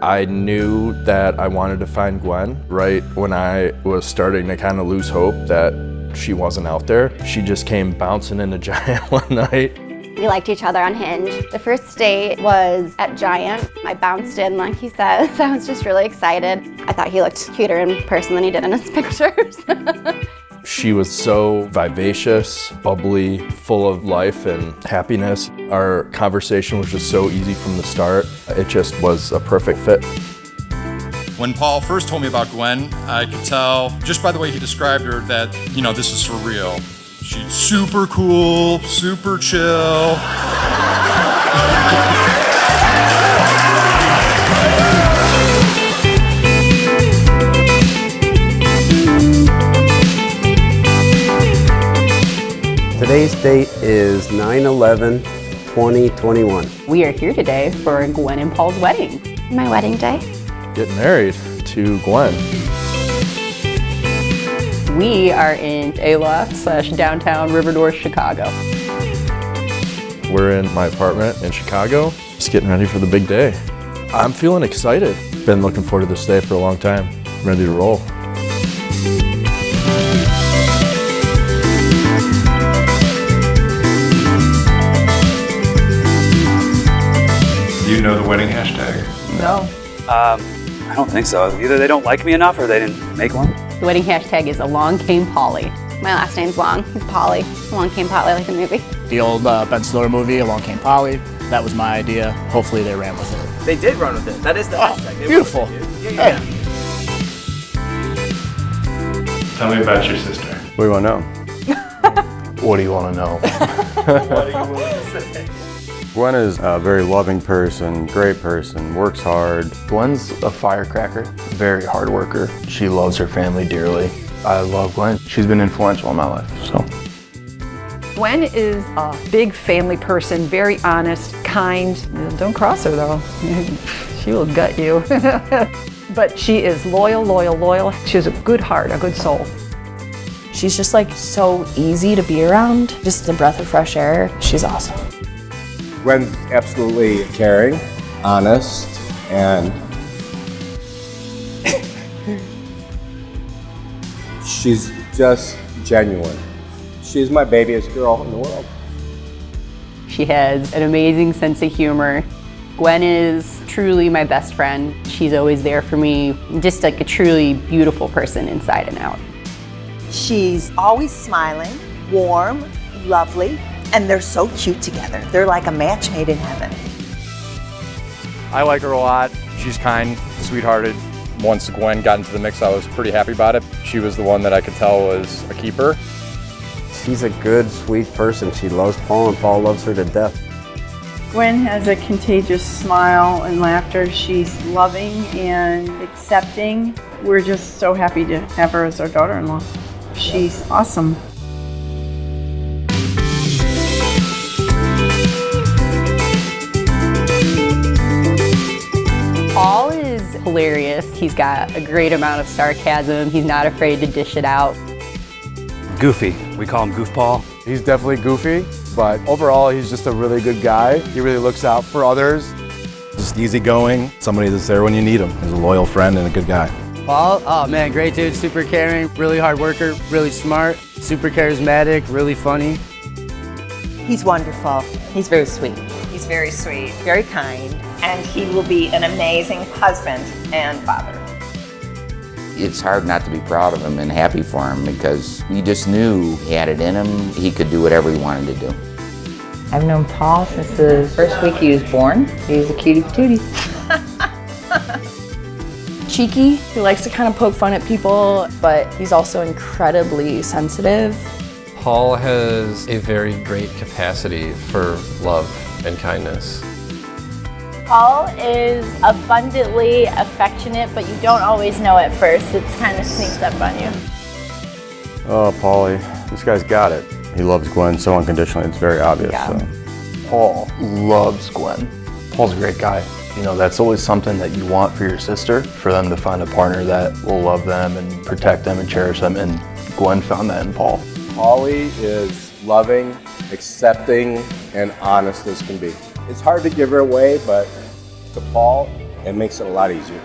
I knew that I wanted to find Gwen right when I was starting to kind of lose hope that she wasn't out there. She just came bouncing into Giant one night. We liked each other on Hinge. The first date was at Giant. I bounced in like he said, so I was just really excited. I thought he looked cuter in person than he did in his pictures. She was so vivacious, bubbly, full of life and happiness. Our conversation was just so easy from the start. It just was a perfect fit. When Paul first told me about Gwen, I could tell just by the way he described her that, this is for real. She's super cool, super chill. Today's date is 9/11/2021. We are here today for Gwen and Paul's wedding. My wedding day. Getting married to Gwen. We are in Ayla/downtown River North, Chicago. We're in my apartment in Chicago, just getting ready for the big day. I'm feeling excited. Been looking forward to this day for a long time. I'm ready to roll. Do you know the wedding hashtag? No. I don't think so. Either they don't like me enough or they didn't make one. The wedding hashtag is Along Came Polly. My last name's Long. It's Polly. Along Came Polly, like the movie. The old Ben Stiller movie, Along Came Polly. That was my idea. Hopefully they ran with it. They did run with it. That is the hashtag. They Beautiful. Yeah. Tell me about your sister. What do you want to know? What do you want to know? What are you willing to say? Gwen is a very loving person, great person, works hard. Gwen's a firecracker, very hard worker. She loves her family dearly. I love Gwen. She's been influential in my life, so. Gwen is a big family person, very honest, kind. Don't cross her though. She will gut you. But she is loyal. She has a good heart, a good soul. She's just like so easy to be around, just a breath of fresh air. She's awesome. Gwen's absolutely caring, honest, and she's just genuine. She's my babiest girl in the world. She has an amazing sense of humor. Gwen is truly my best friend. She's always there for me, just like a truly beautiful person inside and out. She's always smiling, warm, lovely, and they're so cute together. They're like a match made in heaven. I like her a lot. She's kind, sweethearted. Once Gwen got into the mix, I was pretty happy about it. She was the one that I could tell was a keeper. She's a good, sweet person. She loves Paul and Paul loves her to death. Gwen has a contagious smile and laughter. She's loving and accepting. We're just so happy to have her as our daughter-in-law. She's awesome. Paul is hilarious. He's got a great amount of sarcasm. He's not afraid to dish it out. Goofy. We call him Goof Paul. He's definitely goofy, but overall he's just a really good guy. He really looks out for others. Just easygoing, somebody that's there when you need him. He's a loyal friend and a good guy. Paul, oh man, great dude, super caring, really hard worker, really smart, super charismatic, really funny. He's wonderful. He's very sweet. He's very sweet, very kind, and he will be an amazing husband and father. It's hard not to be proud of him and happy for him because you just knew he had it in him. He could do whatever he wanted to do. I've known Paul since the first week he was born. He's a cutie patootie. Cheeky. He likes to kind of poke fun at people, but he's also incredibly sensitive. Paul has a very great capacity for love and kindness. Paul is abundantly affectionate, but you don't always know at first. It kind of sneaks up on you. Oh, Paulie, this guy's got it. He loves Gwen so unconditionally, it's very obvious. Yeah. So. Paul loves Gwen. Paul's a great guy. That's always something that you want for your sister, for them to find a partner that will love them and protect them and cherish them, and Gwen found that in Paul. Paulie is loving, accepting, and honest as can be. It's hard to give her away, but to Paul, It makes it a lot easier.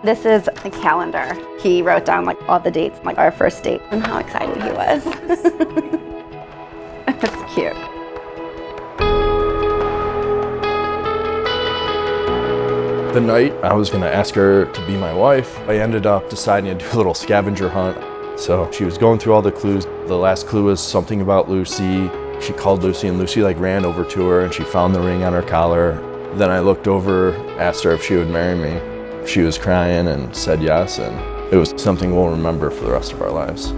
This is a calendar. He wrote down like all the dates, like our first date, and how excited he was. That's cute. The night I was gonna ask her to be my wife, I ended up deciding to do a little scavenger hunt. So she was going through all the clues. The last clue was something about Lucy. She called Lucy and Lucy like ran over to her and she found the ring on her collar. Then I looked over, asked her if she would marry me. She was crying and said yes, and it was something we'll remember for the rest of our lives.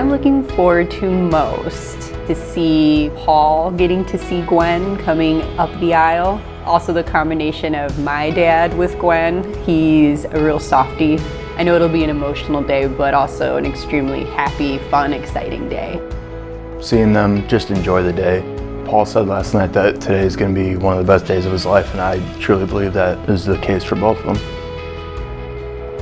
Looking forward to most to see Paul getting to see Gwen coming up the aisle. Also the combination of my dad with Gwen. He's a real softie. I know it'll be an emotional day, but also an extremely happy, fun, exciting day. Seeing them just enjoy the day. Paul said last night that today is going to be one of the best days of his life, and I truly believe that is the case for both of them.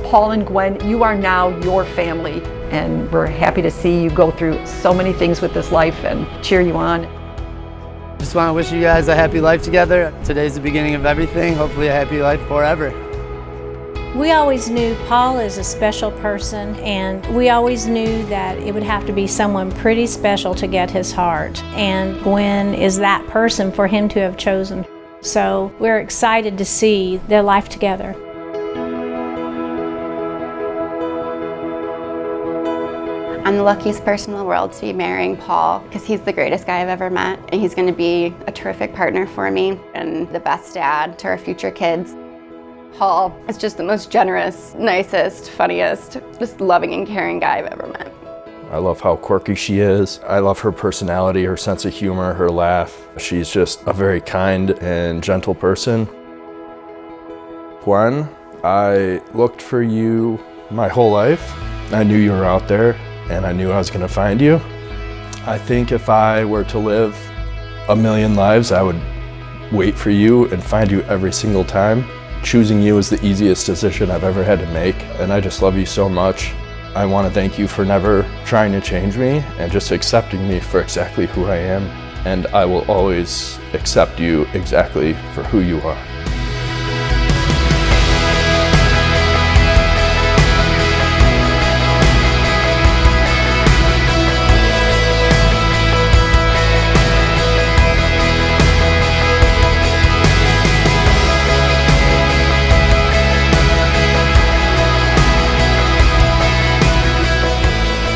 Paul and Gwen, you are now your family, and we're happy to see you go through so many things with this life and cheer you on. Just want to wish you guys a happy life together. Today's the beginning of everything. Hopefully a happy life forever. We always knew Paul is a special person, and we always knew that it would have to be someone pretty special to get his heart. And Gwen is that person for him to have chosen. So we're excited to see their life together. I'm the luckiest person in the world to be marrying Paul because he's the greatest guy I've ever met, and he's going to be a terrific partner for me and the best dad to our future kids. Paul is just the most generous, nicest, funniest, just loving and caring guy I've ever met. I love how quirky she is. I love her personality, her sense of humor, her laugh. She's just a very kind and gentle person. Gwen, I looked for you my whole life. I knew you were out there, and I knew I was going to find you. I think if I were to live a million lives, I would wait for you and find you every single time. Choosing you is the easiest decision I've ever had to make, and I just love you so much. I want to thank you for never trying to change me and just accepting me for exactly who I am, and I will always accept you exactly for who you are.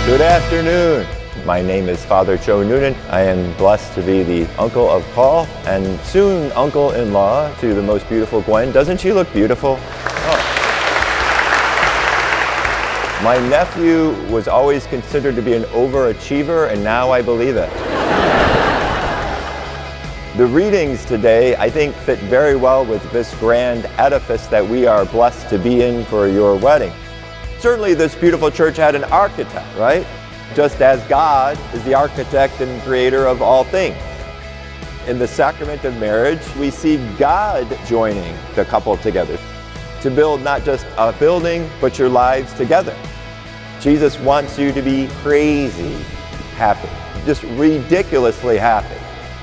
Good afternoon. My name is Father Joe Noonan. I am blessed to be the uncle of Paul and soon uncle-in-law to the most beautiful Gwen. Doesn't she look beautiful? Oh. My nephew was always considered to be an overachiever, and now I believe it. The readings today, I think, fit very well with this grand edifice that we are blessed to be in for your wedding. Certainly this beautiful church had an architect, right? Just as God is the architect and creator of all things. In the sacrament of marriage, we see God joining the couple together to build not just a building, but your lives together. Jesus wants you to be crazy happy, just ridiculously happy.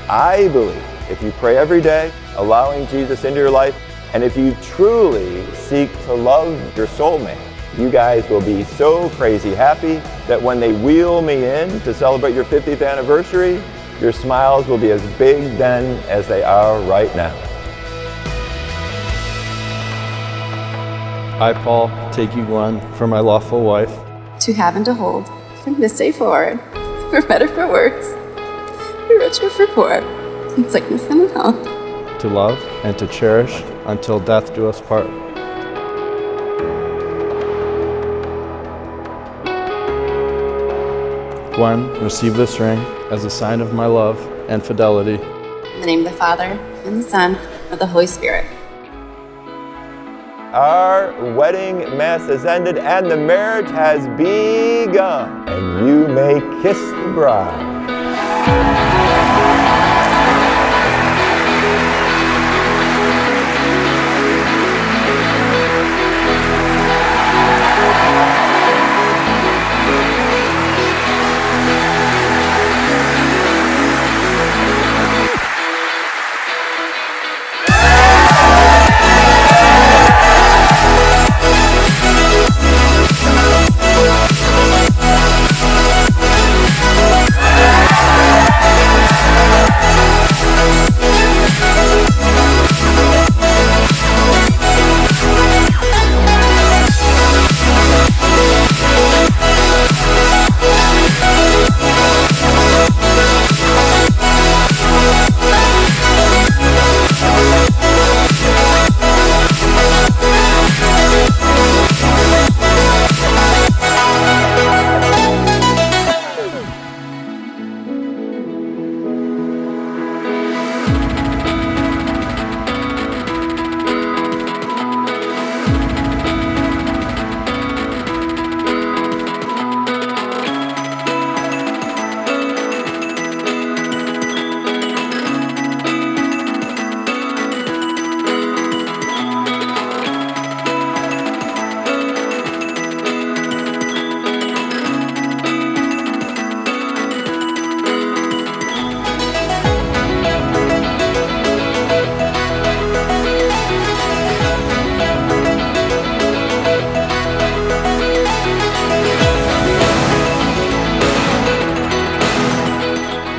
I believe if you pray every day, allowing Jesus into your life, and if you truly seek to love your soulmate, you guys will be so crazy happy that when they wheel me in to celebrate your 50th anniversary, your smiles will be as big then as they are right now. I, Paul, take you, Gwen, for my lawful wife. To have and to hold, from this day forward, for better, for worse, for richer, for poor, in sickness and in health. To love and to cherish until death do us part. Gwen, receive this ring as a sign of my love and fidelity. the name of the Father, and the Son, and of the Holy Spirit. Our wedding mass has ended and the marriage has begun. And you may kiss the bride.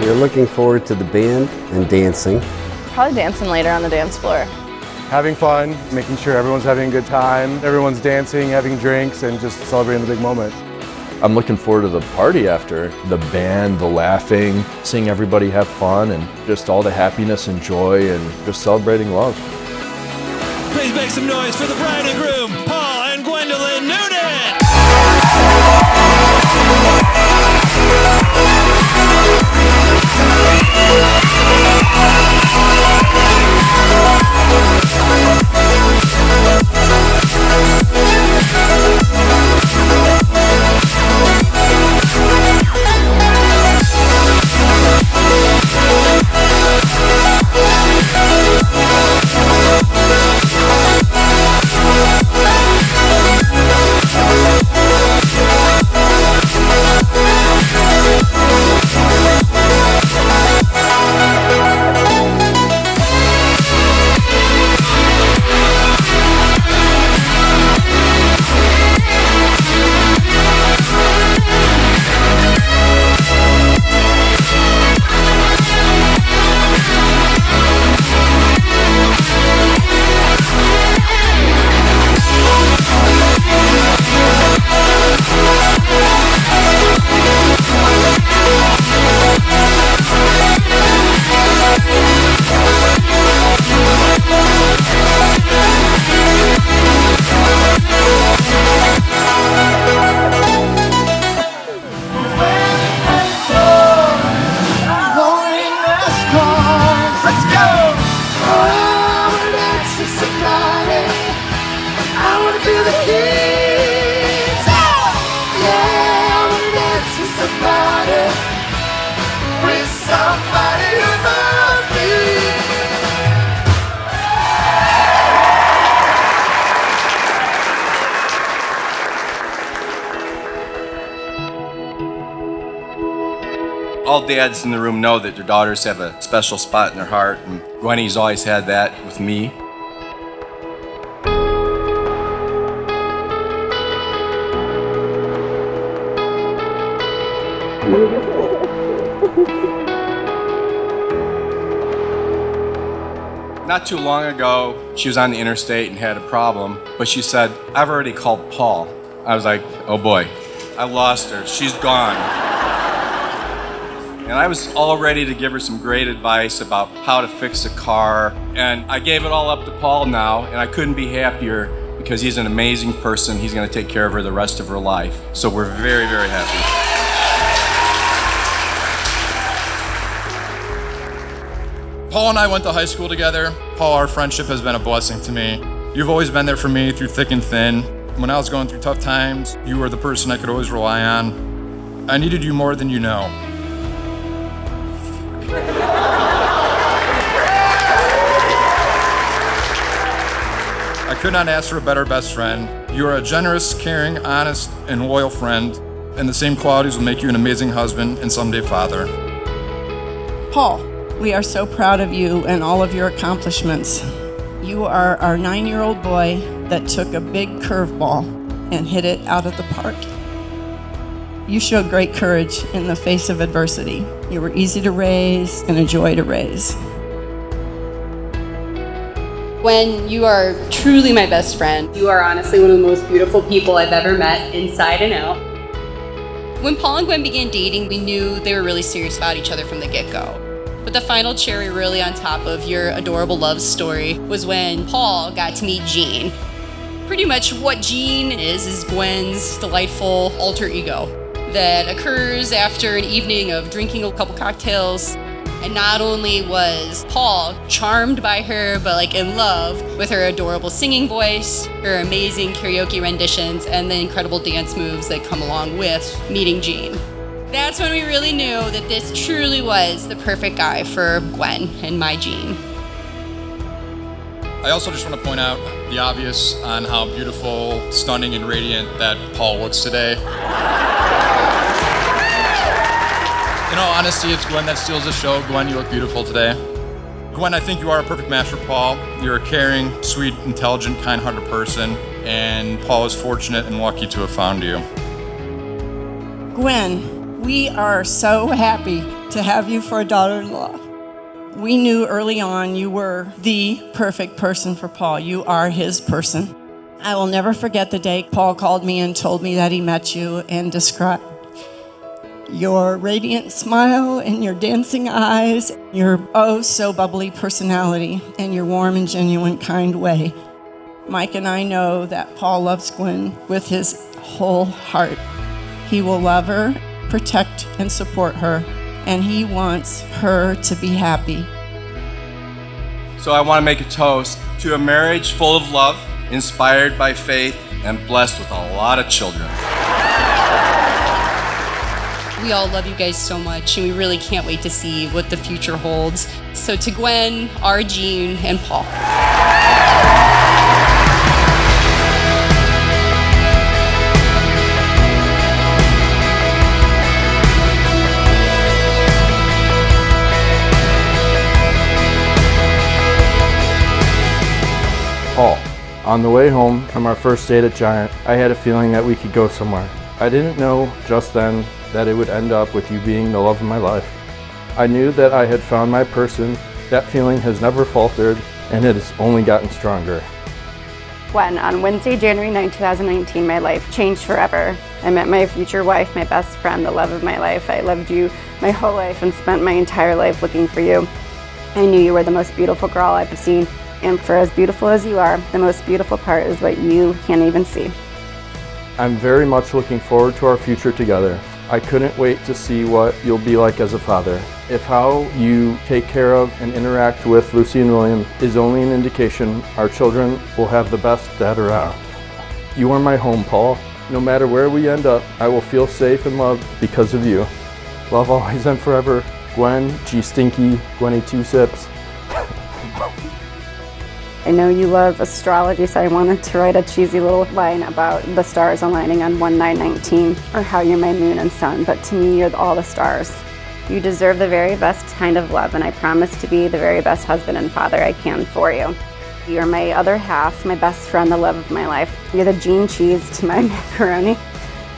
We're looking forward to the band and dancing. Probably dancing later on the dance floor. Having fun, making sure everyone's having a good time, everyone's dancing, having drinks, and just celebrating the big moment. I'm looking forward to the party after. The band, the laughing, seeing everybody have fun, and just all the happiness and joy, and just celebrating love. Please make some noise for the bride and groom, Paul and Gwendolyn Noonan! All dads in the room know that their daughters have a special spot in their heart, and Gwenny's always had that with me. Not too long ago, she was on the interstate and had a problem, but she said, "I've already called Paul." I was like, oh boy, I lost her, she's gone. And I was all ready to give her some great advice about how to fix a car. And I gave it all up to Paul now, and I couldn't be happier because he's an amazing person. He's gonna take care of her the rest of her life. So we're very, very happy. Paul and I went to high school together. Paul, our friendship has been a blessing to me. You've always been there for me through thick and thin. When I was going through tough times, you were the person I could always rely on. I needed you more than you know. I could not ask for a better best friend. You are a generous, caring, honest, and loyal friend, and the same qualities will make you an amazing husband and someday father. Paul, we are so proud of you and all of your accomplishments. You are our 9-year-old boy that took a big curveball and hit it out of the park. You showed great courage in the face of adversity. You were easy to raise and a joy to raise. Gwen, you are truly my best friend. You are honestly one of the most beautiful people I've ever met, inside and out. When Paul and Gwen began dating, we knew they were really serious about each other from the get-go. But the final cherry really on top of your adorable love story was when Paul got to meet Jean. Pretty much what Jean is Gwen's delightful alter ego that occurs after an evening of drinking a couple cocktails. And not only was Paul charmed by her, but like in love with her adorable singing voice, her amazing karaoke renditions, and the incredible dance moves that come along with meeting Jean. That's when we really knew that this truly was the perfect guy for Gwen and my Jean. I also just want to point out the obvious on how beautiful, stunning, and radiant that Paul looks today. In all honesty, it's Gwen that steals the show. Gwen, you look beautiful today. Gwen, I think you are a perfect match for Paul. You're a caring, sweet, intelligent, kind-hearted person, and Paul is fortunate and lucky to have found you. Gwen, we are so happy to have you for a daughter-in-law. We knew early on you were the perfect person for Paul. You are his person. I will never forget the day Paul called me and told me that he met you and described your radiant smile and your dancing eyes, your oh-so-bubbly personality, and your warm and genuine kind way. Mike and I know that Paul loves Gwen with his whole heart. He will love her, protect and support her, and he wants her to be happy. So I want to make a toast to a marriage full of love, inspired by faith, and blessed with a lot of children. We all love you guys so much, and we really can't wait to see what the future holds. So to Gwen, our Jean, and Paul. Paul, on the way home from our first date at Giant, I had a feeling that we could go somewhere. I didn't know just then that it would end up with you being the love of my life. I knew that I had found my person. That feeling has never faltered, and it has only gotten stronger. Gwen, on Wednesday, January 9, 2019, my life changed forever. I met my future wife, my best friend, the love of my life. I loved you my whole life and spent my entire life looking for you. I knew you were the most beautiful girl I've seen, and for as beautiful as you are, the most beautiful part is what you can't even see. I'm very much looking forward to our future together. I couldn't wait to see what you'll be like as a father. If how you take care of and interact with Lucy and William is only an indication, our children will have the best dad around. You are my home, Paul. No matter where we end up, I will feel safe and loved because of you. Love always and forever, Gwen, G Stinky, Gwenny Two Sips. I know you love astrology, so I wanted to write a cheesy little line about the stars aligning on 1/9/19, or how you're my moon and sun, but to me, you're all the stars. You deserve the very best kind of love, and I promise to be the very best husband and father I can for you. You're my other half, my best friend, the love of my life. You're the Jean cheese to my macaroni.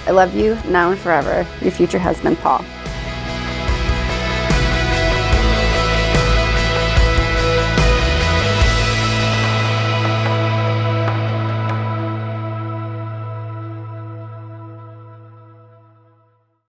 I love you now and forever, your future husband, Paul.